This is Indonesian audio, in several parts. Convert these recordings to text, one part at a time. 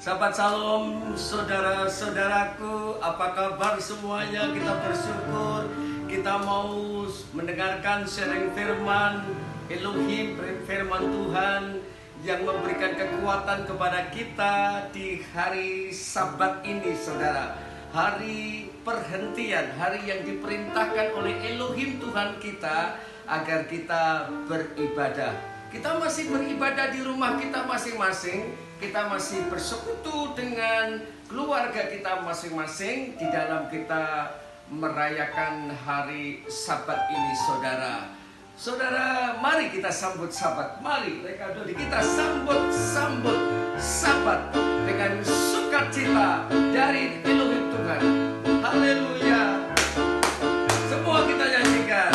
Sahabat Shalom, saudara-saudaraku, apa kabar semuanya? Kita bersyukur kita mau mendengarkan sharing firman Elohim, firman Tuhan yang memberikan kekuatan kepada kita di hari Sabat ini, saudara. Hari perhentian, hari yang diperintahkan oleh Elohim Tuhan kita agar kita beribadah. Kita masih beribadah di rumah kita masing-masing. Kita masih bersekutu dengan keluarga kita masing-masing di dalam kita merayakan hari Sabat ini, saudara. Saudara, mari kita sambut Sabat. Mari kita sambut Sabat dengan sukacita dari Elohim Tuhan. Haleluya. Semua kita nyanyikan.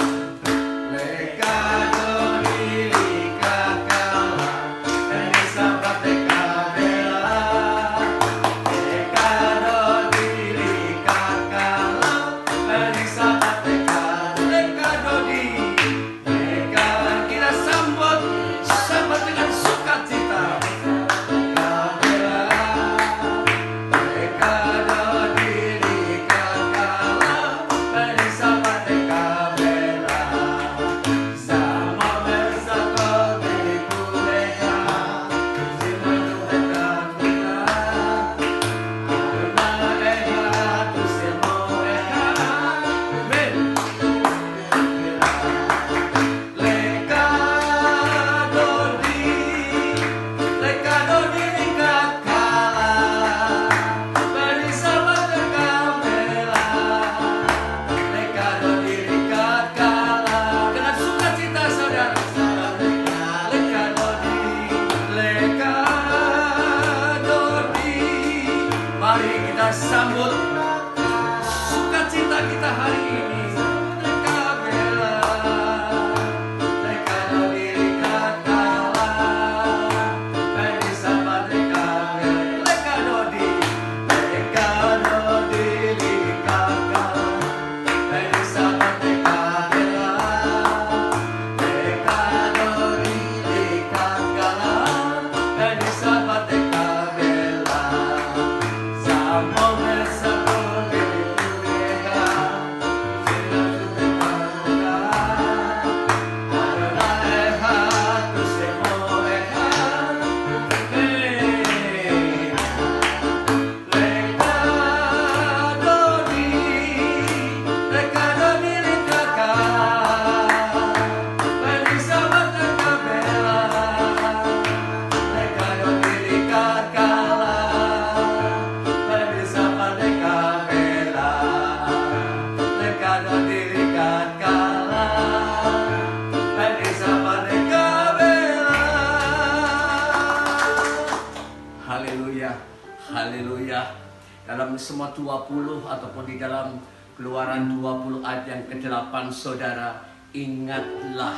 Dalam semua 20 ataupun di dalam Keluaran 20 ayat yang ke-8, saudara, ingatlah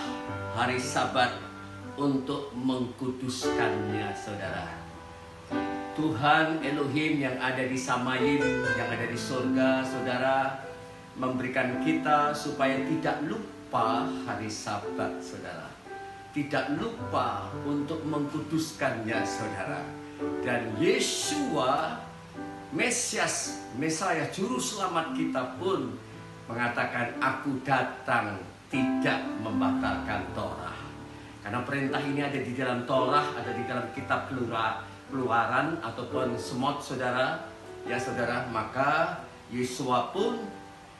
hari Sabat untuk mengkuduskannya, saudara. Tuhan Elohim yang ada di Samayim, yang ada di surga, saudara, memberikan kita supaya tidak lupa hari Sabat, saudara. Tidak lupa untuk mengkuduskannya, saudara. Dan Yeshua Mesaya Juru Selamat kita pun mengatakan, aku datang tidak membatalkan Torah. Karena perintah ini ada di dalam Torah, ada di dalam kitab Keluaran ataupun Semot, saudara. Ya saudara, maka Yeshua pun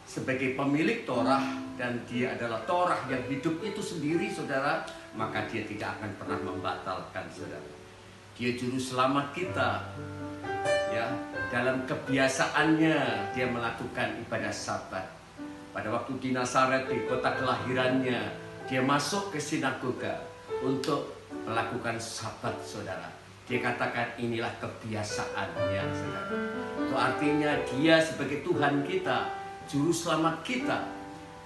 sebagai pemilik Torah, dan dia adalah Torah yang hidup itu sendiri, saudara, maka dia tidak akan pernah membatalkan, saudara. Dia Juru Selamat kita. Ya, dalam kebiasaannya dia melakukan ibadah Sabat. Pada waktu di Nazaret, di kota kelahirannya, dia masuk ke sinagoga untuk melakukan Sabat, saudara. Dia katakan inilah kebiasaannya, saudara. Itu artinya dia sebagai Tuhan kita, Juru Selamat kita,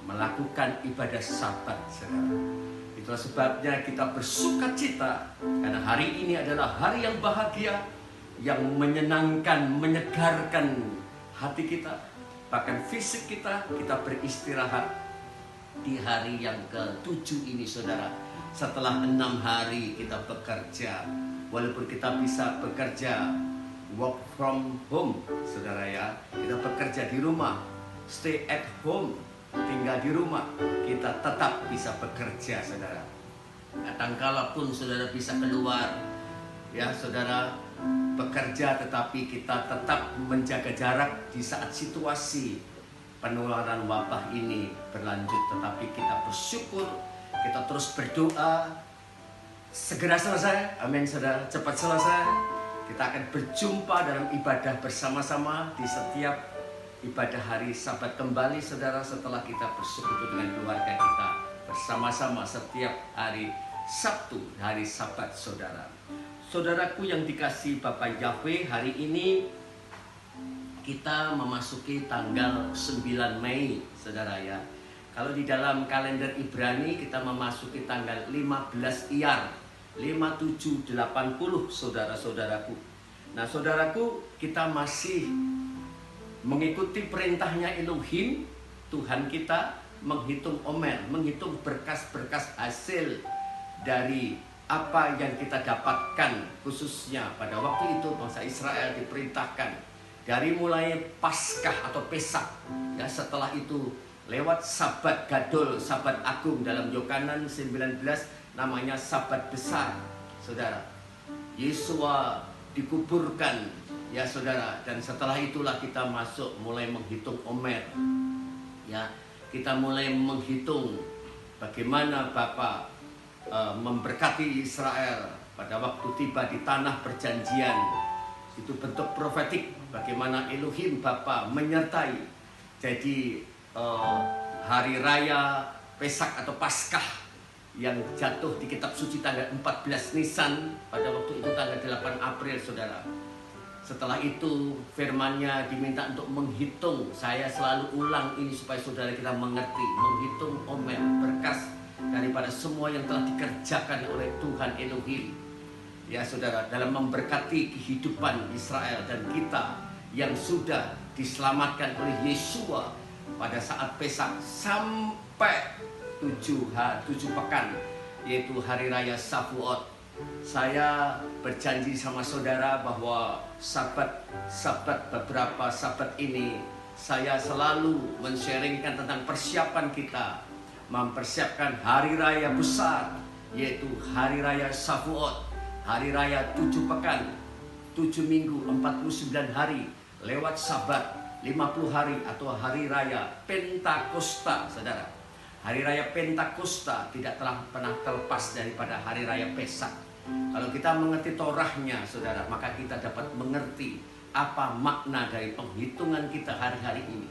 melakukan ibadah Sabat, saudara. Itulah sebabnya kita bersukacita, karena hari ini adalah hari yang bahagia, yang menyenangkan, menyegarkan hati kita, bahkan fisik kita. Kita beristirahat di hari yang ke-7 ini, saudara. Setelah 6 hari kita bekerja, walaupun kita bisa bekerja work from home, saudara ya. Kita bekerja di rumah, stay at home, tinggal di rumah, kita tetap bisa bekerja, saudara. Kadangkala pun saudara bisa keluar, ya saudara, bekerja, tetapi kita tetap menjaga jarak di saat situasi penularan wabah ini berlanjut. Tetapi kita bersyukur, kita terus berdoa, segera selesai, amin saudara, cepat selesai. Kita akan berjumpa dalam ibadah bersama-sama di setiap ibadah hari Sabat kembali, saudara, setelah kita bersekutu dengan keluarga kita bersama-sama setiap hari Sabtu, hari Sabat, saudara. Saudaraku yang dikasihi Bapa Yahweh, hari ini kita memasuki tanggal 9 Mei, saudara ya. Kalau di dalam kalender Ibrani kita memasuki tanggal 15 Iyar 5780, saudara-saudaraku. Nah, saudaraku, kita masih mengikuti perintahnya Elohim, Tuhan kita, menghitung omer, menghitung berkas-berkas hasil dari apa yang kita dapatkan, khususnya pada waktu itu bangsa Israel diperintahkan dari mulai Paskah atau Pesak, ya, setelah itu lewat Sabat Gadol, Sabat Agung, dalam Yohanes 19 namanya Sabat Besar, saudara. Yesua dikuburkan, ya saudara, dan setelah itulah kita masuk mulai menghitung omer, ya. Kita mulai menghitung bagaimana Bapa memberkati Israel pada waktu tiba di tanah perjanjian. Itu bentuk profetik bagaimana Elohim Bapa menyertai. Jadi hari raya Pesak atau Paskah yang jatuh di kitab suci tanggal 14 Nisan, pada waktu itu tanggal 8 April, saudara. Setelah itu firman-Nya diminta untuk menghitung. Saya selalu ulang ini supaya saudara kita mengerti, menghitung omer, berkas daripada semua yang telah dikerjakan oleh Tuhan Elohim, ya saudara, dalam memberkati kehidupan Israel dan kita yang sudah diselamatkan oleh Yesua pada saat Pesak sampai 7 pekan, yaitu hari raya Shavuot. Saya berjanji sama saudara bahwa beberapa sabat ini saya selalu men-sharingkan tentang persiapan kita mempersiapkan hari raya besar, yaitu hari raya Shavuot, hari raya 7 pekan, 7 minggu, 49 hari, lewat Sabat 50 hari, atau hari raya Pentakosta, saudara. Hari raya Pentakosta tidak telah pernah terlepas daripada hari raya Pesak. Kalau kita mengerti Torahnya, saudara, maka kita dapat mengerti apa makna dari penghitungan kita hari-hari ini,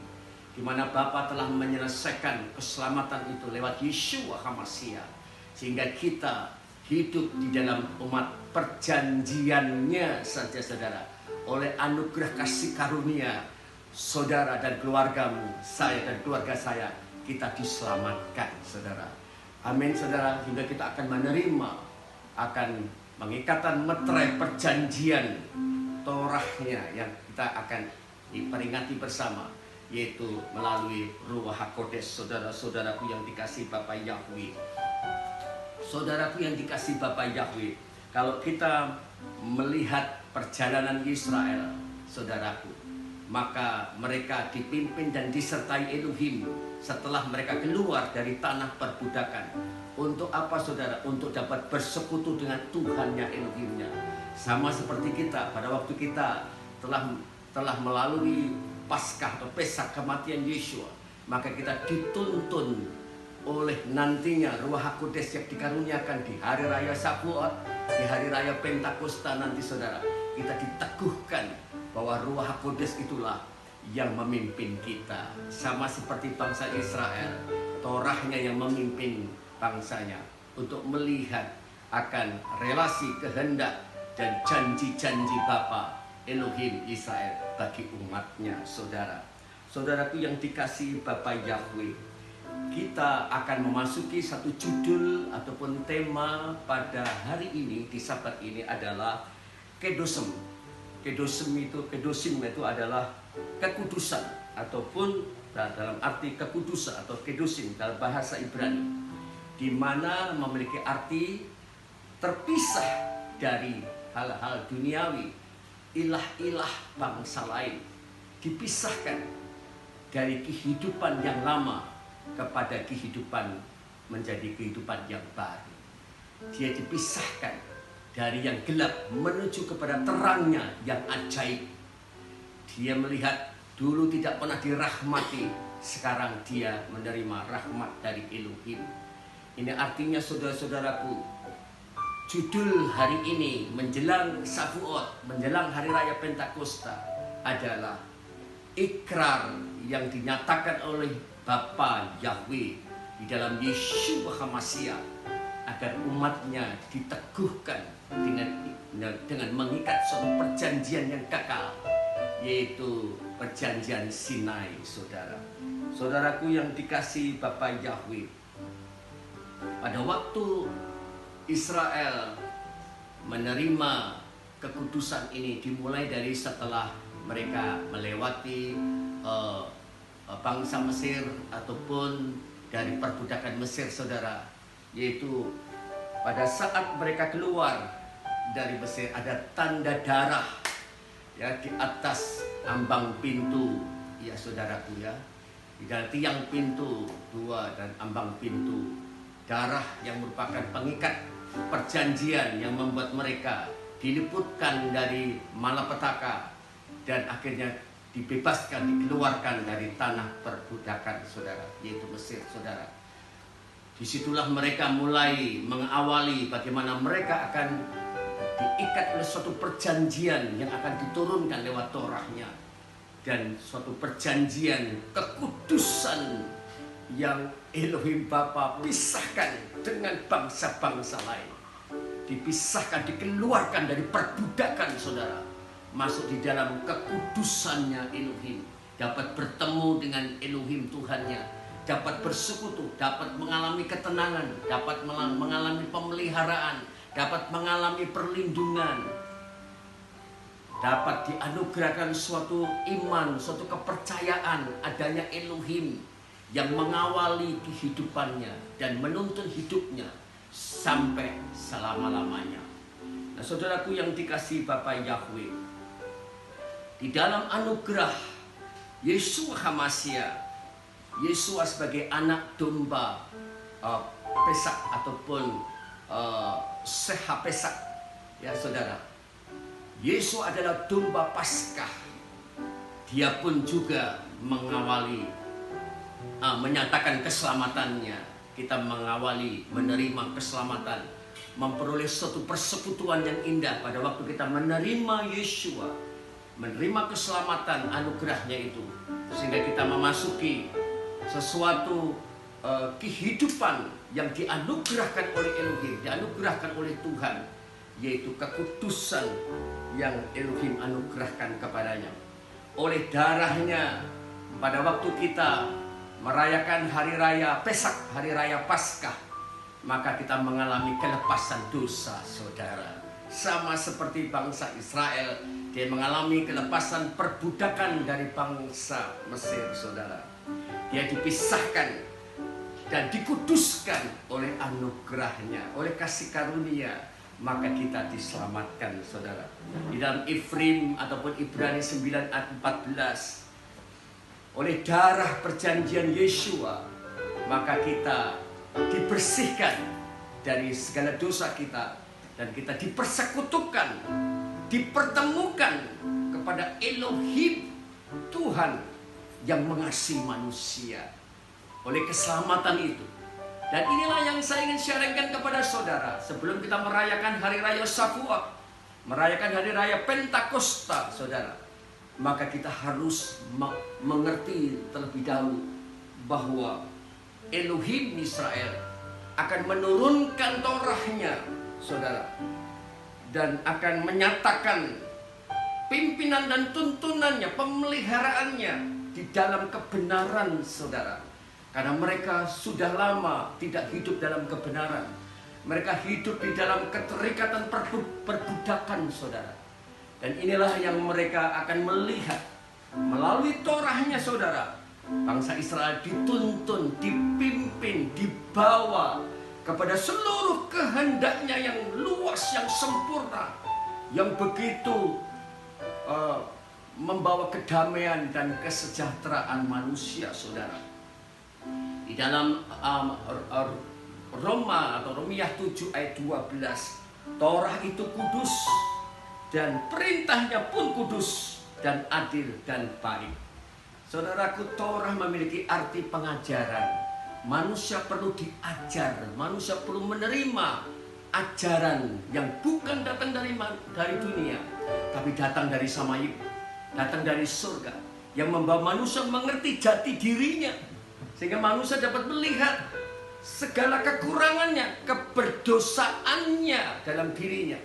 di mana Bapa telah menyelesaikan keselamatan itu lewat Yeshua HaMashiach, sehingga kita hidup di dalam umat perjanjiannya saja, saudara. Oleh anugerah kasih karunia, saudara dan keluargamu, saya dan keluarga saya, kita diselamatkan, saudara. Amin, saudara. Hingga kita akan menerima akan mengikatan meterai perjanjian Torahnya yang kita akan diperingati bersama, yaitu melalui Ruach HaKodesh. Saudara-saudaraku yang dikasihi Bapa Yahweh, saudaraku yang dikasihi Bapa Yahweh, kalau kita melihat perjalanan Israel, saudaraku, maka mereka dipimpin dan disertai Elohim setelah mereka keluar dari tanah perbudakan. Untuk apa, saudara? Untuk dapat bersekutu dengan Tuhannya, Elohimnya. Sama seperti kita pada waktu kita telah melalui Paskah atau Pesak, kematian Yeshua, maka kita dituntun oleh nantinya Ruach HaKodesh yang dikaruniakan di hari raya Shavuot, di hari raya Pentakosta nanti, saudara. Kita diteguhkan bahwa Ruach HaKodesh itulah yang memimpin kita. Sama seperti bangsa Israel, Torahnya yang memimpin bangsanya untuk melihat akan relasi, kehendak, dan janji-janji Bapa Elohim Israel bagi umatnya, saudara. Saudaraku yang dikasihi Bapa Yahweh, kita akan memasuki satu judul ataupun tema pada hari ini, di Sabat ini, adalah Kedosim. Kedosim itu adalah kekudusan, ataupun dalam arti kekudusan atau kedosim dalam bahasa Ibrani, di mana memiliki arti terpisah dari hal-hal duniawi, ilah-ilah bangsa lain, dipisahkan dari kehidupan yang lama kepada kehidupan menjadi kehidupan yang baru. Dia dipisahkan dari yang gelap menuju kepada terangnya yang ajaib. Dia melihat dulu tidak pernah dirahmati, sekarang dia menerima rahmat dari Elohim. Ini artinya saudara-saudaraku, judul hari ini menjelang Shavuot, menjelang Hari Raya Pentakosta adalah ikrar yang dinyatakan oleh Bapa Yahweh di dalam Yeshua HaMashiach agar umatnya diteguhkan dengan mengikat suatu perjanjian yang kekal, yaitu perjanjian Sinai, saudara. Saudaraku yang dikasihi Bapa Yahweh, pada waktu Israel menerima kekudusan ini dimulai dari setelah mereka melewati bangsa Mesir ataupun dari perbudakan Mesir, saudara. Yaitu pada saat mereka keluar dari Mesir ada tanda darah ya di atas ambang pintu, ya saudaraku ya. Di dalam tiang pintu 2 dan ambang pintu, darah yang merupakan pengikat perjanjian yang membuat mereka diliputkan dari malapetaka dan akhirnya dibebaskan, dikeluarkan dari tanah perbudakan, saudara, yaitu Mesir, saudara. Disitulah mereka mulai mengawali bagaimana mereka akan diikat oleh suatu perjanjian yang akan diturunkan lewat Torahnya, dan suatu perjanjian kekudusan yang Elohim Bapa pisahkan dengan bangsa-bangsa lain. Dipisahkan, dikeluarkan dari perbudakan, saudara, masuk di dalam kekudusannya Elohim, dapat bertemu dengan Elohim Tuhannya, dapat bersekutu, dapat mengalami ketenangan, dapat mengalami pemeliharaan, dapat mengalami perlindungan, dapat dianugerahkan suatu iman, suatu kepercayaan adanya Elohim yang mengawali kehidupannya dan menuntun hidupnya sampai selama-lamanya. Nah, saudaraku yang dikasihi Bapa Yahweh, di dalam anugerah Yeshua HaMashiach, Yesua sebagai anak domba Pesak ataupun Seha Pesak, ya saudara. Yesus adalah domba Paskah. Dia pun juga mengawali, menyatakan keselamatannya. Kita mengawali, menerima keselamatan, memperoleh suatu persekutuan yang indah pada waktu kita menerima Yeshua, menerima keselamatan anugerahnya itu, sehingga kita memasuki sesuatu kehidupan yang dianugerahkan oleh Elohim, dianugerahkan oleh Tuhan, yaitu kekudusan yang Elohim anugerahkan kepadanya. Oleh darahnya, pada waktu kita merayakan hari raya Pesak, hari raya Paskah, maka kita mengalami kelepasan dosa, saudara. Sama seperti bangsa Israel, dia mengalami kelepasan perbudakan dari bangsa Mesir, saudara. Dia dipisahkan dan dikuduskan oleh anugerahnya, oleh kasih karunia, maka kita diselamatkan, saudara. Di dalam Ifrim ataupun Ibrani 9 ayat 14, oleh darah perjanjian Yeshua, maka kita dibersihkan dari segala dosa kita, dan kita dipersekutukan, dipertemukan kepada Elohim Tuhan yang mengasihi manusia oleh keselamatan itu. Dan inilah yang saya ingin sharingkan kepada saudara sebelum kita merayakan hari raya Shavuot, merayakan hari raya Pentakosta, saudara. Maka kita harus mengerti terlebih dahulu bahwa Elohim Israel akan menurunkan Torahnya, saudara, dan akan menyatakan pimpinan dan tuntunannya, pemeliharaannya di dalam kebenaran, saudara. Karena mereka sudah lama tidak hidup dalam kebenaran. Mereka hidup di dalam keterikatan perbudakan, saudara. Dan inilah yang mereka akan melihat melalui Torahnya, saudara. Bangsa Israel dituntun, dipimpin, dibawa kepada seluruh kehendaknya yang luas, yang sempurna, yang begitu eh, membawa kedamaian dan kesejahteraan manusia, saudara. Di dalam Roma atau Romiah 7 ayat 12, Torah itu kudus dan perintahnya pun kudus dan adil dan baik. Saudaraku, Torah memiliki arti pengajaran. Manusia perlu diajar, manusia perlu menerima ajaran yang bukan datang dari dunia, tapi datang dari Samayim, datang dari surga, yang membawa manusia mengerti jati dirinya, sehingga manusia dapat melihat segala kekurangannya, keberdosaannya dalam dirinya.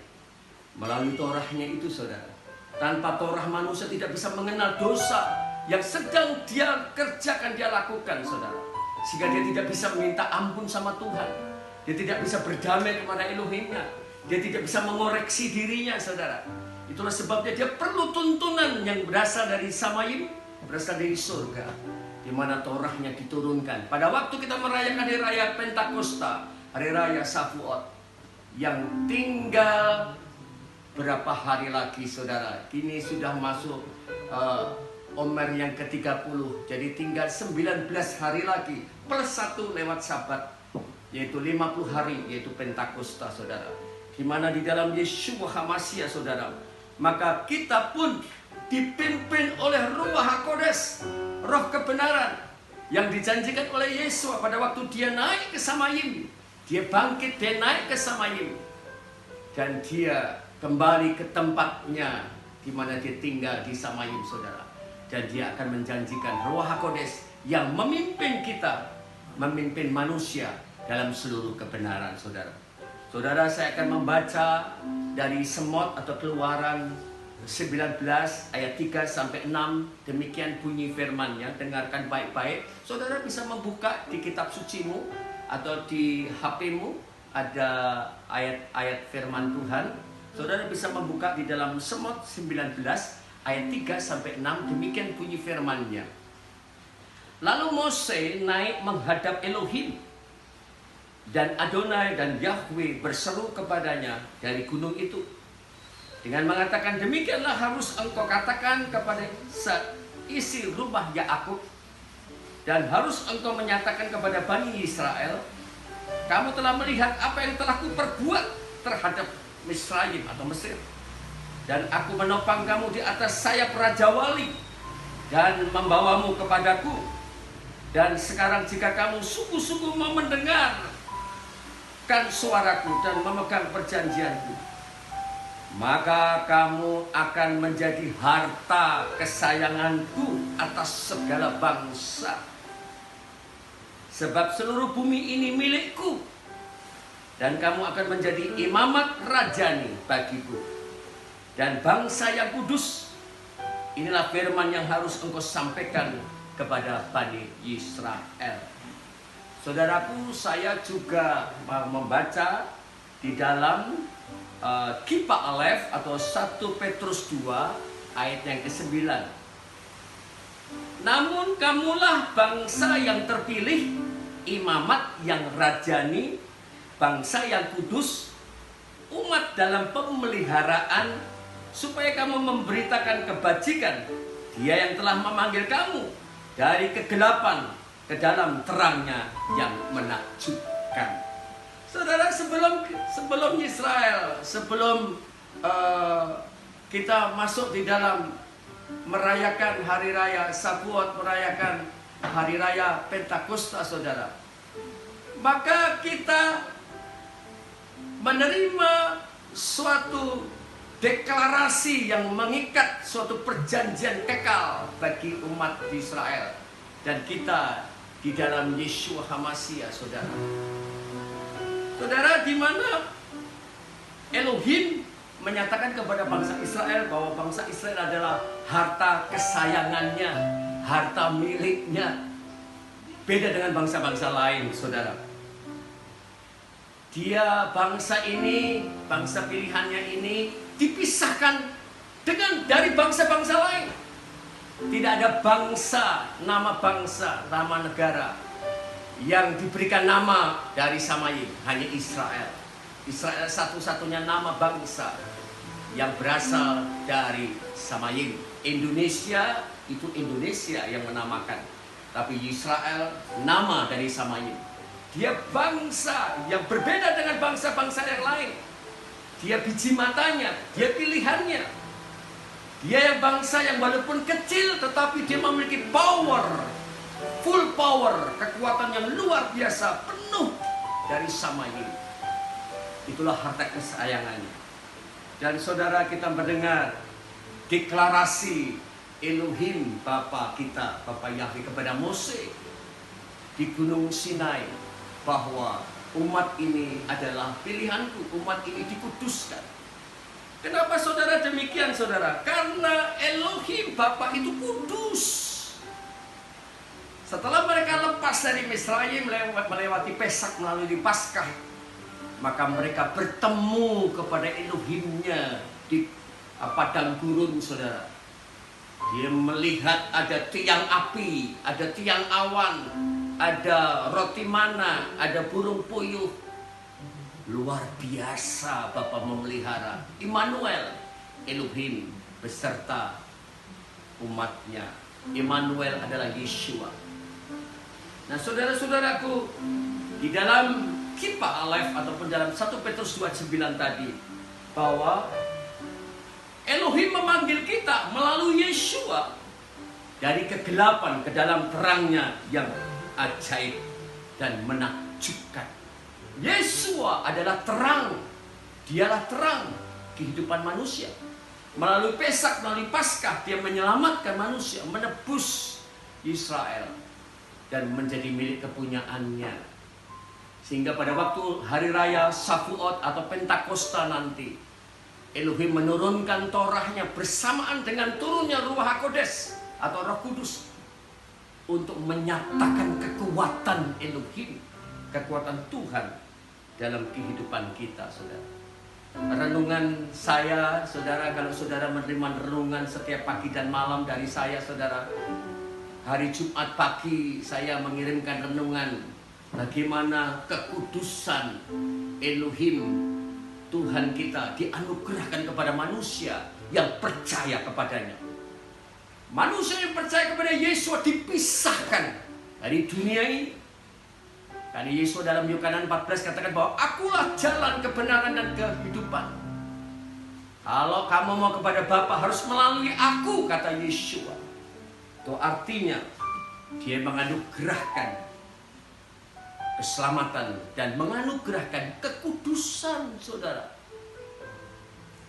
Melalui Torahnya itu, saudara. Tanpa Torah manusia tidak bisa mengenal dosa yang sedang dia kerjakan, dia lakukan, saudara. Sehingga dia tidak bisa meminta ampun sama Tuhan. Dia tidak bisa berdamai kepada Elohimnya. Dia tidak bisa mengoreksi dirinya, saudara. Itulah sebabnya dia perlu tuntunan yang berasal dari Samayim, berasal dari surga, di mana Torahnya diturunkan. Pada waktu kita merayakan hari raya Pentakosta, hari raya Shavuot, yang tinggal berapa hari lagi, saudara? Kini sudah masuk Omer yang ke-30. Jadi tinggal 19 hari lagi plus 1 lewat Sabat, yaitu 50 hari, yaitu Pentakosta, saudara. Di mana di dalam Yeshua HaMashiach, saudara, maka kita pun dipimpin oleh Ruach HaKodes, roh kebenaran yang dijanjikan oleh Yesus pada waktu dia naik ke Samayim. Dia bangkit, dia naik ke Samayim, dan dia kembali ke tempatnya di mana dia tinggal di Samayim, saudara. Dan dia akan menjanjikan Ruach HaKodes yang memimpin kita, memimpin manusia dalam seluruh kebenaran, saudara. Saudara, saya akan membaca dari Semot atau Keluaran 19 ayat 3 sampai 6. Demikian bunyi firman-Nya. Dengarkan baik-baik. Saudara bisa membuka di kitab sucimu atau di HP-mu, ada ayat-ayat firman Tuhan. Saudara bisa membuka di dalam Semot 19 ayat 3 sampai 6. Demikian bunyi firman-Nya. Lalu Mose naik menghadap Elohim, dan Adonai dan Yahweh berseru kepadanya dari gunung itu dengan mengatakan, demikianlah harus engkau katakan kepada seisi rumah Yakub, dan harus engkau menyatakan kepada Bani Israel, kamu telah melihat apa yang telah kuperbuat terhadap Misraim atau Mesir, dan aku menopang kamu di atas sayap Raja Wali dan membawamu kepadaku. Dan sekarang jika kamu sungguh-sungguh mau mendengarkan suaraku dan memegang perjanjianku, maka kamu akan menjadi harta kesayanganku atas segala bangsa. Sebab seluruh bumi ini milikku, dan kamu akan menjadi imamat rajani bagiku dan bangsa yang kudus. Inilah firman yang harus engkau sampaikan kepada Bani Israel. Saudaraku, saya juga membaca di dalam Kipa Alef atau 1 Petrus 2 ayat yang ke-9. Namun kamulah bangsa yang terpilih, imamat yang rajani, bangsa yang kudus, umat dalam pemeliharaan, supaya kamu memberitakan kebajikan Dia yang telah memanggil kamu dari kegelapan ke dalam terangnya yang menakjubkan. Saudara, sebelum Israel, sebelum kita masuk di dalam merayakan hari raya Shavuot, merayakan hari raya Pentakosta, saudara, maka kita menerima suatu deklarasi yang mengikat suatu perjanjian kekal bagi umat Israel dan kita di dalam Yeshua HaMashiach, saudara. Saudara, di mana Elohim menyatakan kepada bangsa Israel bahwa bangsa Israel adalah harta kesayangannya, harta miliknya. Beda dengan bangsa-bangsa lain, saudara. Dia, bangsa ini, bangsa pilihannya ini dipisahkan dari bangsa-bangsa lain. Tidak ada bangsa, nama negara yang diberikan nama dari Samayim, hanya Israel. Israel satu-satunya nama bangsa yang berasal dari Samayim. Indonesia itu Indonesia yang menamakan, tapi Israel nama dari Samayim. Dia bangsa yang berbeda dengan bangsa-bangsa yang lain. Dia biji matanya, dia pilihannya. Dia yang bangsa yang walaupun kecil tetapi dia memiliki power, full power, kekuatan yang luar biasa, penuh dari Samayim. Itulah harta kesayangannya. Dan saudara, kita mendengar deklarasi Elohim Bapa kita, Bapa Yahweh kepada Mose di Gunung Sinai, bahwa umat ini adalah pilihanku, umat ini dikuduskan. Kenapa saudara demikian, saudara? Karena Elohim Bapa itu kudus. Setelah mereka lepas dari Misraim melewati Pesak melalui Paskah, maka mereka bertemu kepada Elohimnya di padang gurun, saudara. Dia melihat ada tiang api, ada tiang awan, ada roti mana, ada burung puyuh. Luar biasa Bapa memelihara. Immanuel, Elohim beserta umatnya. Immanuel adalah Yeshua. Nah, saudara-saudaraku, di dalam Kippah Aleph ataupun dalam 1 Petrus 2:9 tadi, bahwa Elohim memanggil kita melalui Yeshua dari kegelapan ke dalam terangnya yang ajaib dan menakjubkan. Yeshua adalah terang. Dialah terang kehidupan manusia. Melalui Pesak, melalui Paskah, dia menyelamatkan manusia, menebus Israel dan menjadi milik kepunyaannya. Sehingga pada waktu hari raya Shavuot atau Pentakosta nanti, Elohim menurunkan Torahnya bersamaan dengan turunnya Ruach HaKodes atau Roh Kudus untuk menyatakan kekuatan Elohim, kekuatan Tuhan dalam kehidupan kita, saudara. Renungan saya, saudara, kalau saudara menerima renungan setiap pagi dan malam dari saya, saudara, hari Jumat pagi saya mengirimkan renungan bagaimana kekudusan Elohim Tuhan kita dianugerahkan kepada manusia yang percaya kepadanya. Manusia yang percaya kepada Yesus dipisahkan dari dunia ini. Karena Yesus dalam Yohanes 14 katakan bahwa akulah jalan, kebenaran, dan kehidupan. Kalau kamu mau kepada Bapa harus melalui aku, kata Yesus. Itu artinya dia menganugerahkan keselamatan dan menganugerahkan kekudusan, saudara.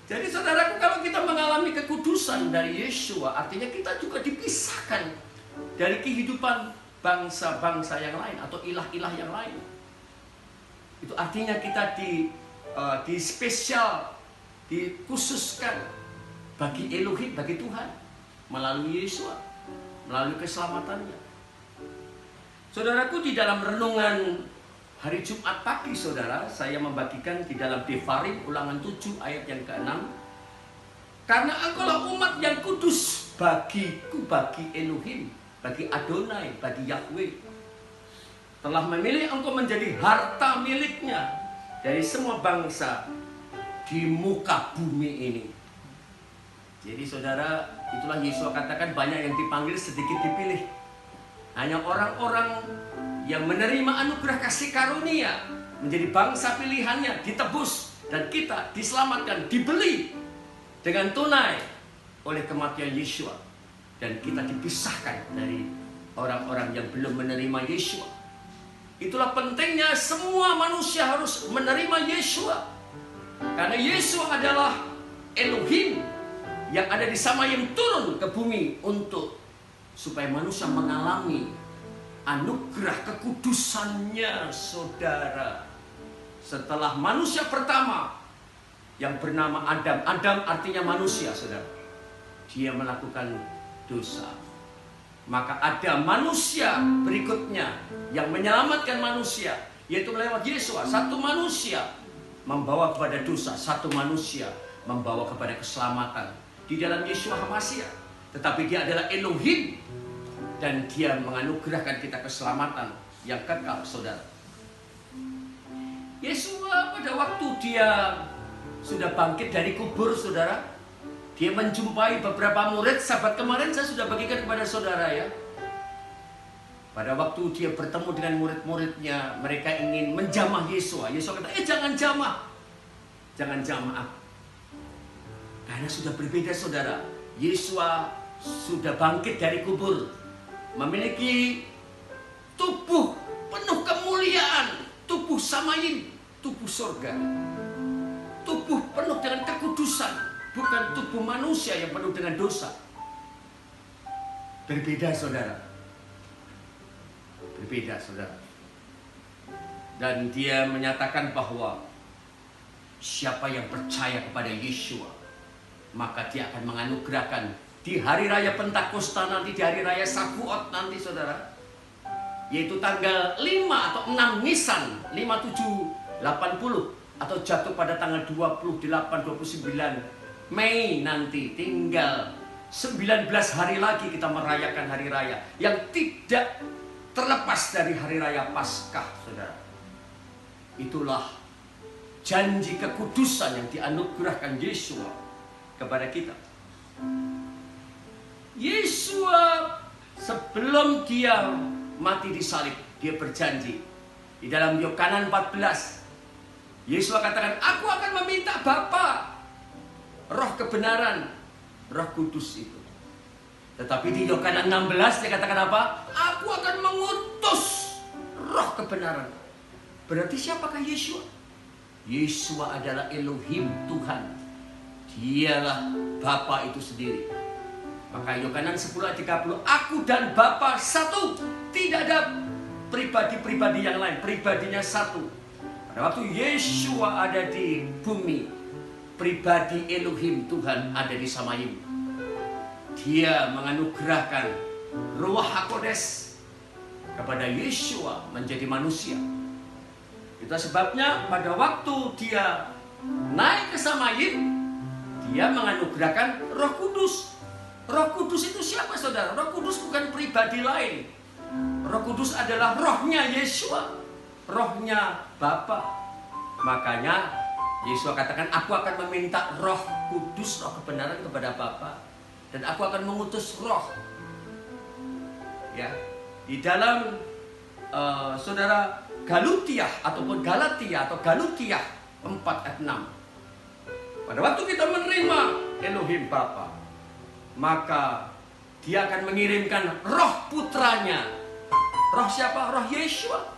Jadi saudaraku, kalau kita mengalami kekudusan dari Yesus, artinya kita juga dipisahkan dari kehidupan bangsa-bangsa yang lain atau ilah-ilah yang lain. Itu artinya kita di spesial, dikhususkan bagi Elohim, bagi Tuhan melalui Yesus, melalui keselamatannya. Saudaraku, di dalam renungan hari Jumat pagi, saudara, saya membagikan di dalam Devarim ulangan 7 ayat yang ke-6. Karena engkaulah umat yang kudus bagiku, bagi Elohim, bagi Adonai, bagi Yahweh. Telah memilih engkau menjadi harta miliknya dari semua bangsa di muka bumi ini. Jadi saudara, itulah Yesus katakan banyak yang dipanggil, sedikit dipilih. Hanya orang-orang yang menerima anugerah kasih karunia menjadi bangsa pilihannya, ditebus, dan kita diselamatkan, dibeli dengan tunai oleh kematian Yesus. Dan kita dipisahkan dari orang-orang yang belum menerima Yesus. Itulah pentingnya semua manusia harus menerima Yesus. Karena Yesus adalah Elohim yang ada di Samayim turun ke bumi untuk supaya manusia mengalami anugerah kekudusannya, saudara. Setelah manusia pertama yang bernama Adam. Adam artinya manusia, saudara. Dia melakukan dosa. Maka ada manusia berikutnya yang menyelamatkan manusia, yaitu lewat Yesus. Satu manusia membawa kepada dosa, satu manusia membawa kepada keselamatan di dalam Yesus HaMasiah. Tetapi dia adalah Elohim dan dia menganugerahkan kita keselamatan yang kekal, saudara. Yesus pada waktu dia sudah bangkit dari kubur, saudara. Dia menjumpai beberapa murid. Sahabat kemarin saya sudah bagikan kepada saudara ya. Pada waktu dia bertemu dengan murid-muridnya, mereka ingin menjamah Yesua. Yesua kata, jangan jamah. Jangan jamah. Karena sudah berbeda, saudara. Yesua sudah bangkit dari kubur. Memiliki tubuh penuh kemuliaan. Tubuh Samayim, tubuh surga. Tubuh penuh dengan kekudusan. Bukan tubuh manusia yang penuh dengan dosa. Berbeda, saudara. Berbeda, saudara. Dan dia menyatakan bahwa siapa yang percaya kepada Yesua, maka dia akan menganugerahkan di hari raya Pentakosta nanti, di hari raya Shavuot nanti, saudara. Yaitu tanggal 5 atau 6 Nisan 5780, atau jatuh pada tanggal 28-29 Mei nanti. Tinggal 19 hari lagi kita merayakan hari raya yang tidak terlepas dari hari raya Paskah, saudara. Itulah janji kekudusan yang dianugerahkan Yesua kepada kita. Yesua sebelum dia mati di salib, dia berjanji di dalam Yohanes 14. Yesua katakan, aku akan meminta Bapa roh kebenaran, Roh Kudus itu. Tetapi di Yohanes 16 dia katakan apa? Aku akan mengutus roh kebenaran. Berarti siapakah Yesua? Yesua adalah Elohim, Tuhan. Dialah Bapa itu sendiri. Maka Yohanes 10 ayat 30, aku dan Bapa satu. Tidak ada pribadi-pribadi yang lain. Pribadinya satu. Pada waktu Yesua ada di bumi, pribadi Elohim, Tuhan ada di Samayim. Dia menganugerahkan Ruach HaKodes kepada Yesua menjadi manusia. Itu sebabnya pada waktu dia naik ke Samayim, dia menganugerahkan Roh Kudus. Roh Kudus itu siapa, saudara? Roh Kudus bukan pribadi lain. Roh Kudus adalah rohnya Yesua, rohnya Bapa. Makanya Yesua katakan, aku akan meminta Roh Kudus, roh kebenaran kepada Bapa, dan aku akan mengutus roh. Ya, di dalam saudara Galatia ataupun Galatia atau Galatia 4 ayat 6. Pada waktu kita menerima Elohim Bapa, maka dia akan mengirimkan roh putranya. Roh siapa? Roh Yesua.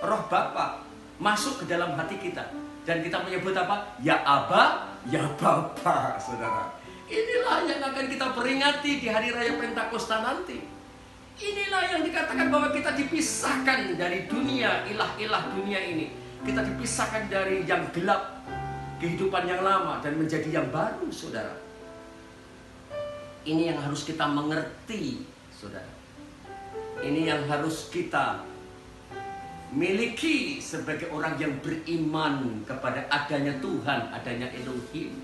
Roh Bapa masuk ke dalam hati kita. Dan kita menyebut apa? Ya Aba, ya Bapa, saudara. Inilah yang akan kita peringati di hari raya Pentakosta nanti. Inilah yang dikatakan bahwa kita dipisahkan dari dunia, ilah-ilah dunia ini. Kita dipisahkan dari yang gelap, kehidupan yang lama, dan menjadi yang baru, saudara. Ini yang harus kita mengerti, saudara. Ini yang harus kita miliki sebagai orang yang beriman kepada adanya Tuhan, adanya Elohim.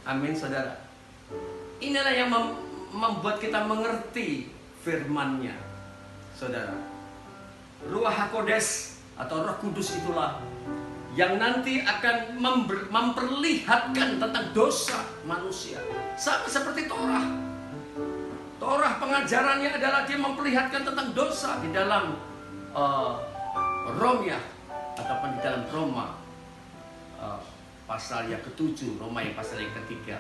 Amin, saudara. Inilah yang membuat kita mengerti firman-Nya, saudara. Ruach HaKodes atau Roh Kudus itulah yang nanti akan memperlihatkan tentang dosa manusia. Sama seperti Torah. Torah pengajarannya adalah dia memperlihatkan tentang dosa di dalam Romya ataupun di dalam Roma pasal yang ke-7, Roma yang pasal yang ke-3.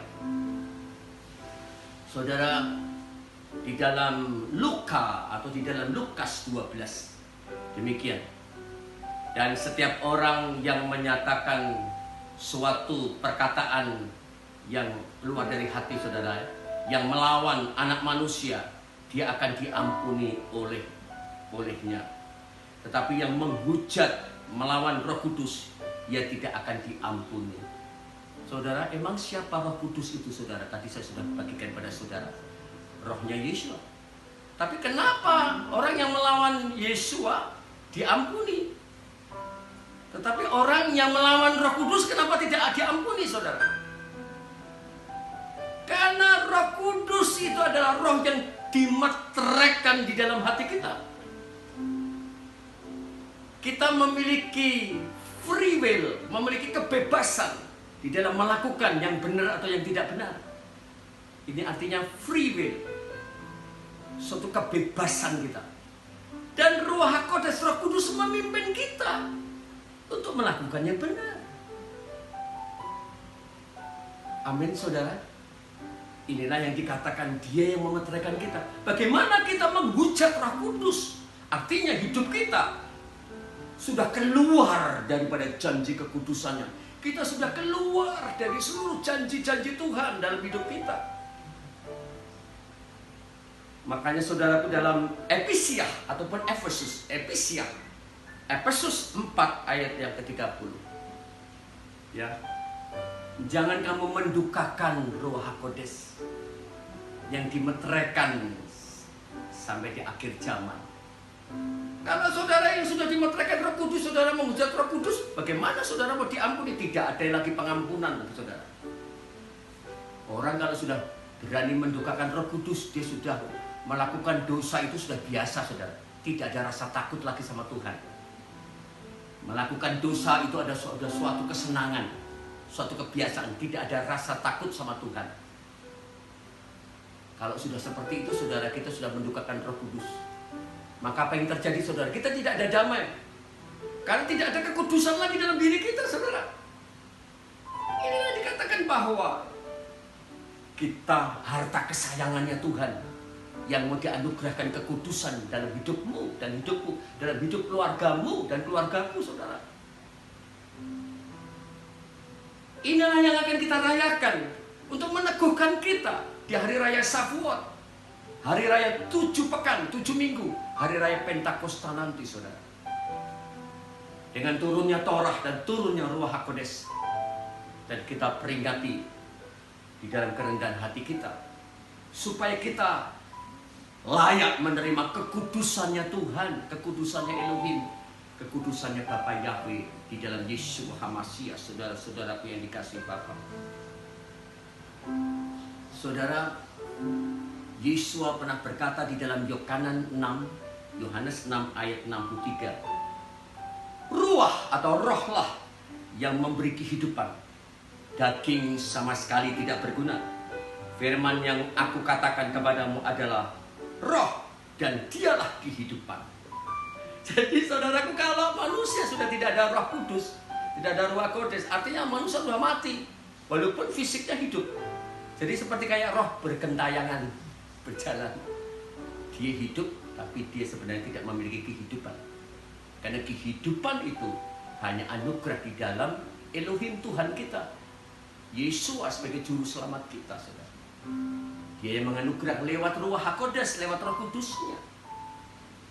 Saudara, di dalam Luka atau di dalam Lukas 12 demikian. Dan setiap orang yang menyatakan suatu perkataan yang keluar dari hati saudara, yang melawan anak manusia, dia akan diampuni olehnya. Tetapi yang menghujat, melawan Roh Kudus, ia tidak akan diampuni. Saudara, emang siapa Roh Kudus itu, saudara? Tadi saya sudah bagikan pada saudara. Rohnya Yesua. Tapi kenapa orang yang melawan Yesua diampuni? Tetapi orang yang melawan Roh Kudus kenapa tidak diampuni, saudara? Karena Roh Kudus itu adalah roh yang dimeteraikan di dalam hati kita. Kita memiliki free will, memiliki kebebasan di dalam melakukan yang benar atau yang tidak benar. Ini artinya free will, suatu kebebasan kita. Dan Ruh HaKodes, Roh Kudus memimpin kita untuk melakukan yang benar. Amin, saudara. Inilah yang dikatakan Dia yang memeteraikan kita. Bagaimana kita menghujat Roh Kudus? Artinya hidup kita sudah keluar daripada janji kekudusannya. Kita sudah keluar dari seluruh janji-janji Tuhan dalam hidup kita. Makanya saudaraku, dalam Efesia ataupun Efesus 4 ayat yang ke-30. Ya. Jangan kamu mendukakan Ruh HaKodes yang dimeteraikan sampai di akhir zaman. Kalau saudara yang sudah dimeteraikan Roh Kudus, saudara menghujat Roh Kudus, bagaimana saudara mau diampuni? Tidak ada lagi pengampunan bagi saudara. Orang kalau sudah berani mendukakan Roh Kudus, dia sudah melakukan dosa, itu sudah biasa, saudara. Tidak ada rasa takut lagi sama Tuhan. Melakukan dosa itu ada suatu kesenangan, suatu kebiasaan. Tidak ada rasa takut sama Tuhan. Kalau sudah seperti itu, saudara, kita sudah mendukakan Roh Kudus. Maka apa yang terjadi, saudara? Kita tidak ada damai. Karena tidak ada kekudusan lagi dalam diri kita, saudara. Inilah dikatakan bahwa kita harta kesayangannya Tuhan, yang mau dianugerahkan kekudusan dalam hidupmu dan hidupku, dalam hidup keluargamu dan keluargaku, saudara. Inilah yang akan kita rayakan untuk meneguhkan kita di hari raya Shavuot, hari raya 7 pekan, 7 minggu, hari raya Pentakosta nanti, saudara. Dengan turunnya Torah dan turunnya Ruh HaKodes, dan kita peringati di dalam kerendahan hati kita, supaya kita layak menerima kekudusannya Tuhan, kekudusannya Elohim, kekudusannya Bapa Yahweh di dalam Yesus HaMasiah, saudara-saudaraku yang dikasihi Bapa. Saudara, Yesua pernah berkata di dalam Yohanes 6 ayat 63, Ruah atau rohlah yang memberi kehidupan, daging sama sekali tidak berguna. Firman yang aku katakan kepadamu adalah roh, dan dialah kehidupan. Jadi saudaraku, kalau manusia sudah tidak ada Roh Kudus, tidak ada Ruh HaKodes, artinya manusia sudah mati, walaupun fisiknya hidup. Jadi seperti kayak roh bergentayangan, berjalan. Dia hidup, tapi dia sebenarnya tidak memiliki kehidupan. Karena kehidupan itu hanya anugerah di dalam Elohim Tuhan kita, Yesus sebagai juru selamat kita, saudara. Dia yang menganugerah lewat Ruh HaKodes, lewat Roh Kudusnya,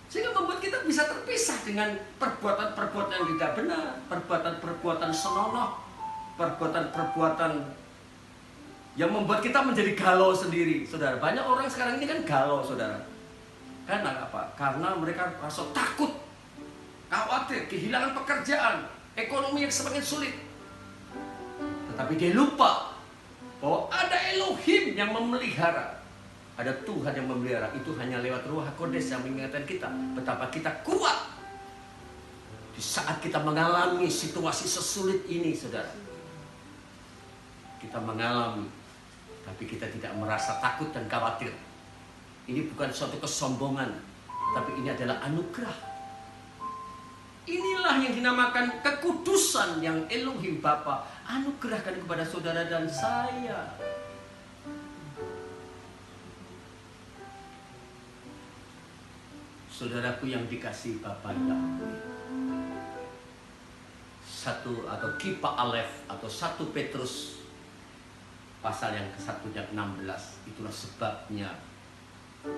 sehingga membuat kita bisa terpisah dengan perbuatan-perbuatan yang tidak benar, perbuatan-perbuatan senonoh, perbuatan-perbuatan yang membuat kita menjadi galau sendiri, saudara. Banyak orang sekarang ini kan galau, saudara. Karena apa? Karena mereka rasa takut, khawatir, kehilangan pekerjaan, ekonomi yang semakin sulit. Tetapi dia lupa bahwa ada Elohim yang memelihara, ada Tuhan yang memelihara. Itu hanya lewat Ruh HaKodes yang mengingatkan kita betapa kita kuat di saat kita mengalami situasi sesulit ini, saudara. Kita mengalami, tapi kita tidak merasa takut dan khawatir. Ini bukan suatu kesombongan, tapi ini adalah anugerah. Inilah yang dinamakan kekudusan yang Elohim Bapa anugerahkan kepada saudara dan saya. Saudaraku yang dikasihi Bapa Yahweh, 1 atau Kipa Alef atau 1 Petrus pasal yang ke-1 dan 16, itulah sebabnya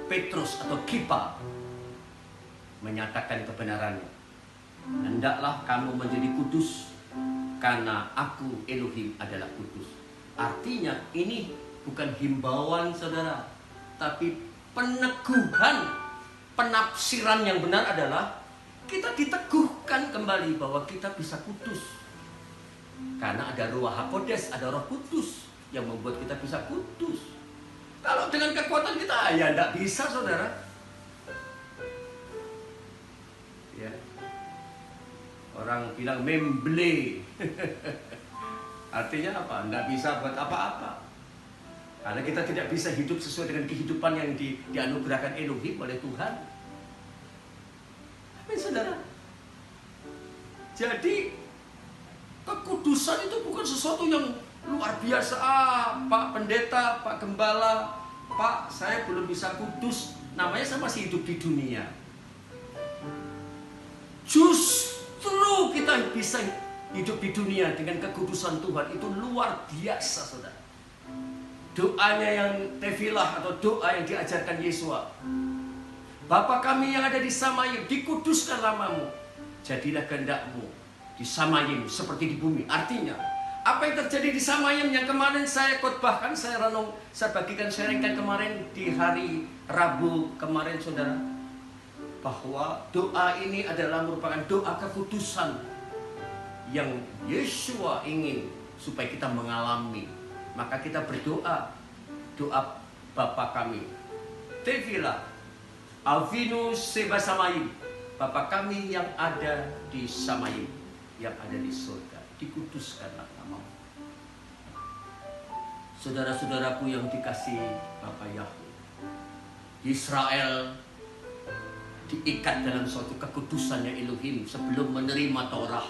Petrus atau Kipa menyatakan kebenarannya. Hendaklah kamu menjadi kudus, karena aku Elohim adalah kudus. Artinya ini bukan himbauan, saudara, tapi peneguhan. Penafsiran yang benar adalah kita diteguhkan kembali bahwa kita bisa kudus, karena ada Ruh HaKodes, ada Roh Kudus yang membuat kita bisa kudus. Kalau dengan kekuatan kita, ya tidak bisa, saudara. Ya. Orang bilang memble. Artinya apa? Tidak bisa buat apa-apa. Karena kita tidak bisa hidup sesuai dengan kehidupan yang dianugerahkan Elohim oleh Tuhan. Amin, saudara. Jadi kekudusan itu bukan sesuatu yang luar biasa. Pak Pendeta, Pak Gembala, Pak, saya belum bisa kudus. Namanya saya masih hidup di dunia. Justru kita bisa hidup di dunia dengan kekudusan Tuhan itu luar biasa, saudara. Doanya yang tefilah atau doa yang diajarkan Yesua. Bapa kami yang ada di Samayim, dikuduskan namamu. Jadilah kehendakmu di Samayim seperti di bumi. Artinya, apa yang terjadi di Samayim yang kemarin saya khotbahkan, saya bagikan sharingkan kemarin di hari Rabu kemarin, saudara. Bahwa doa ini adalah merupakan doa kekudusan yang Yesua ingin supaya kita mengalami. Maka kita berdoa, doa Bapa kami, Tevila, Avinu Seba Samayim, Bapa kami yang ada di Samayim, yang ada di surga, dikuduskanlah namamu. Saudara-saudaraku yang dikasihi Bapa Yahweh, Israel diikat dalam suatu kekudusannya Elohim sebelum menerima Torah.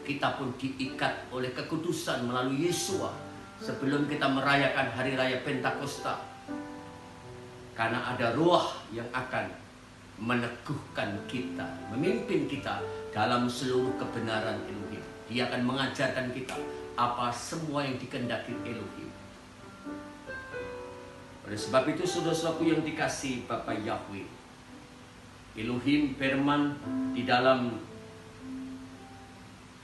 Kita pun diikat oleh kekudusan melalui Yesua sebelum kita merayakan hari raya Pentakosta. Karena ada Ruah yang akan meneguhkan kita, memimpin kita dalam seluruh kebenaran Elohim. Dia akan mengajarkan kita apa semua yang dikehendaki Elohim. Oleh sebab itu, saudara-saudaraku yang dikasihi Bapa Yahweh, Elohim firman di dalam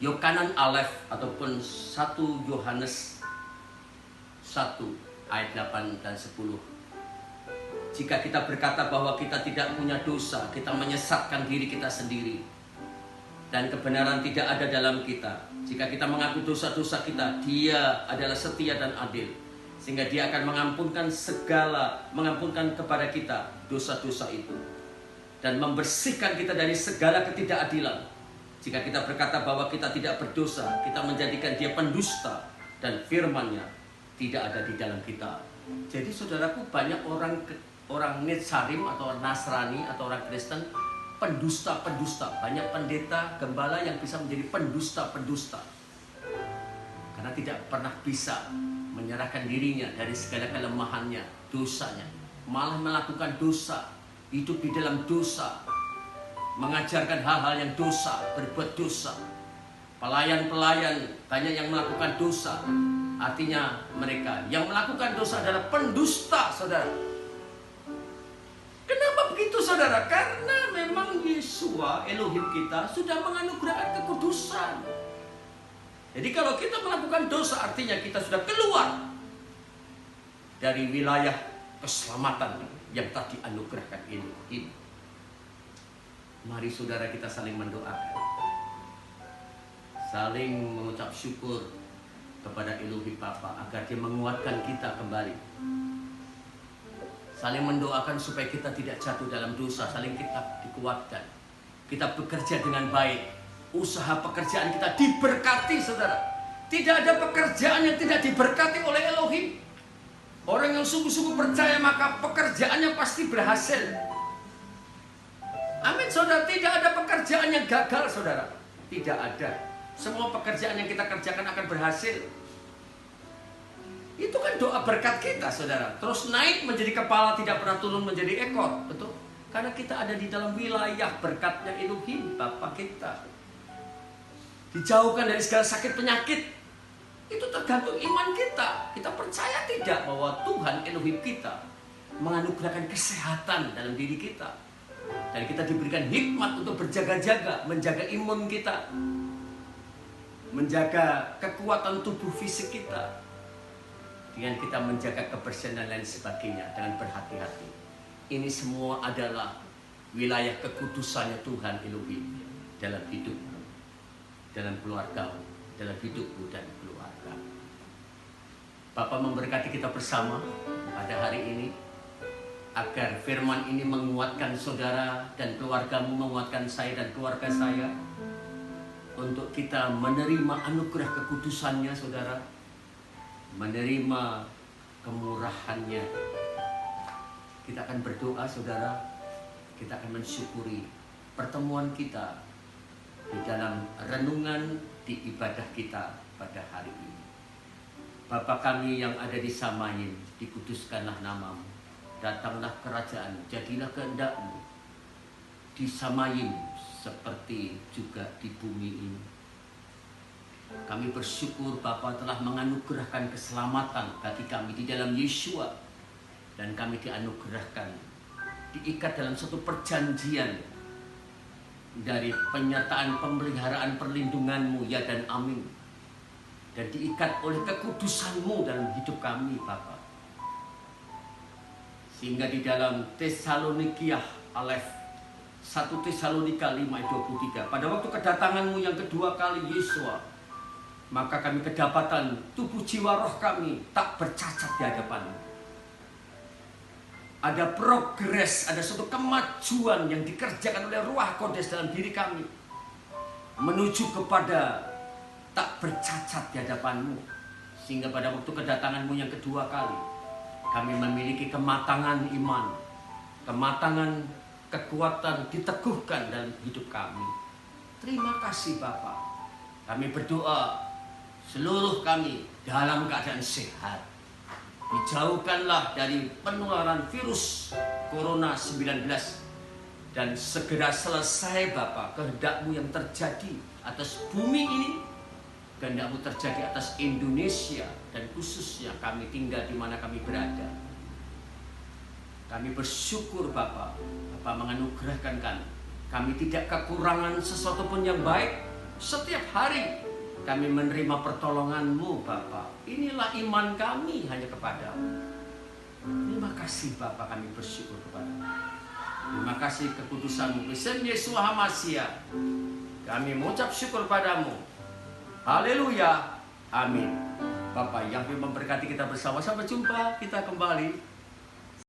Yohanan Alef ataupun 1 Yohanes 1 ayat 8 dan 10. Jika kita berkata bahwa kita tidak punya dosa, kita menyesatkan diri kita sendiri dan kebenaran tidak ada dalam kita. Jika kita mengaku dosa-dosa kita, Dia adalah setia dan adil, sehingga Dia akan mengampunkan kepada kita dosa-dosa itu dan membersihkan kita dari segala ketidakadilan. Jika kita berkata bahwa kita tidak berdosa, kita menjadikan Dia pendusta dan firman-Nya tidak ada di dalam kita. Jadi saudaraku, banyak orang Netsarim atau Nasrani atau orang Kristen pendusta-pendusta. Banyak pendeta, gembala yang bisa menjadi pendusta-pendusta karena tidak pernah bisa menyerahkan dirinya dari segala kelemahannya, dosanya, malah melakukan dosa, hidup di dalam dosa, mengajarkan hal-hal yang dosa, berbuat dosa. Pelayan-pelayan banyak yang melakukan dosa. Artinya mereka yang melakukan dosa adalah pendusta, saudara. Kenapa begitu, saudara? Karena memang Yesua, Elohim kita, sudah menganugerahkan kekudusan. Jadi kalau kita melakukan dosa, artinya kita sudah keluar dari wilayah keselamatan yang telah dianugerahkan Elohim. Mari saudara kita saling mendoakan, saling mengucap syukur kepada Elohim Bapa agar Dia menguatkan kita kembali. Saling mendoakan supaya kita tidak jatuh dalam dosa, saling kita dikuatkan. Kita bekerja dengan baik, usaha pekerjaan kita diberkati, saudara. Tidak ada pekerjaan yang tidak diberkati oleh Elohim. Orang yang sungguh-sungguh percaya maka pekerjaannya pasti berhasil. Amin, saudara. Tidak ada pekerjaan yang gagal, saudara. Tidak ada. Semua pekerjaan yang kita kerjakan akan berhasil. Itu kan doa berkat kita, saudara. Terus naik menjadi kepala, tidak pernah turun menjadi ekor. Betul? Karena kita ada di dalam wilayah berkatnya Elohim, Bapa kita. Dijauhkan dari segala sakit penyakit. Itu tergantung iman kita. Kita percaya tidak bahwa Tuhan Elohim kita menganugerahkan kesehatan dalam diri kita. Dan kita diberikan hikmat untuk berjaga-jaga, menjaga imun kita, menjaga kekuatan tubuh fisik kita, dengan kita menjaga kebersihan dan lain sebagainya dengan berhati-hati. Ini semua adalah wilayah kekudusannya Tuhan Elohim dalam hidupmu, dalam keluargamu, dalam hidupmu dan keluarga. Bapa memberkati kita bersama pada hari ini, agar firman ini menguatkan saudara dan keluargamu, menguatkan saya dan keluarga saya, untuk kita menerima anugerah kekudusannya, saudara, menerima kemurahannya. Kita akan berdoa, saudara, kita akan mensyukuri pertemuan kita di dalam renungan di ibadah kita pada hari ini. Bapa kami yang ada di Samain, dikuduskanlah namamu, datanglah kerajaan, jadilah kehendak-Mu di Samain seperti juga di bumi ini. Kami bersyukur Bapa telah menganugerahkan keselamatan bagi kami di dalam Yeshua, dan kami dianugerahkan, diikat dalam satu perjanjian dari penyataan pemeliharaan perlindungan-Mu, ya dan amin, dan diikat oleh kekudusan-Mu dalam hidup kami Bapa. Sehingga di dalam Tesalonika Alef 1 Tesalonika 5:23, pada waktu kedatangan-Mu yang kedua kali Yesua, maka kami kedapatan tubuh jiwa roh kami tak bercacat di hadapan-Mu. Ada progres, ada suatu kemajuan yang dikerjakan oleh Ruach Kodes dalam diri kami, menuju kepada tak bercacat di hadapan-Mu. Sehingga pada waktu kedatangan-Mu yang kedua kali, kami memiliki kematangan iman, kematangan kekuatan diteguhkan dalam hidup kami. Terima kasih Bapa. Kami berdoa seluruh kami dalam keadaan sehat. Dijauhkanlah dari penularan virus Corona 19, dan segera selesai Bapa kehendak-Mu yang terjadi atas bumi ini, kehendak-Mu terjadi atas Indonesia, dan khususnya kami tinggal di mana kami berada. Kami bersyukur Bapa, Bapa menganugerahkan kami tidak kekurangan sesuatu pun yang baik. Setiap hari kami menerima pertolongan-Mu Bapa. Inilah iman kami hanya kepada-Mu. Terima kasih Bapa, kami bersyukur kepada-Mu. Terima kasih kekudusan-Mu. Bersama Yesus Hamasia, kami mengucap syukur padamu. Haleluya. Amin. Bapak yang memberkati kita bersama. Sampai jumpa kita kembali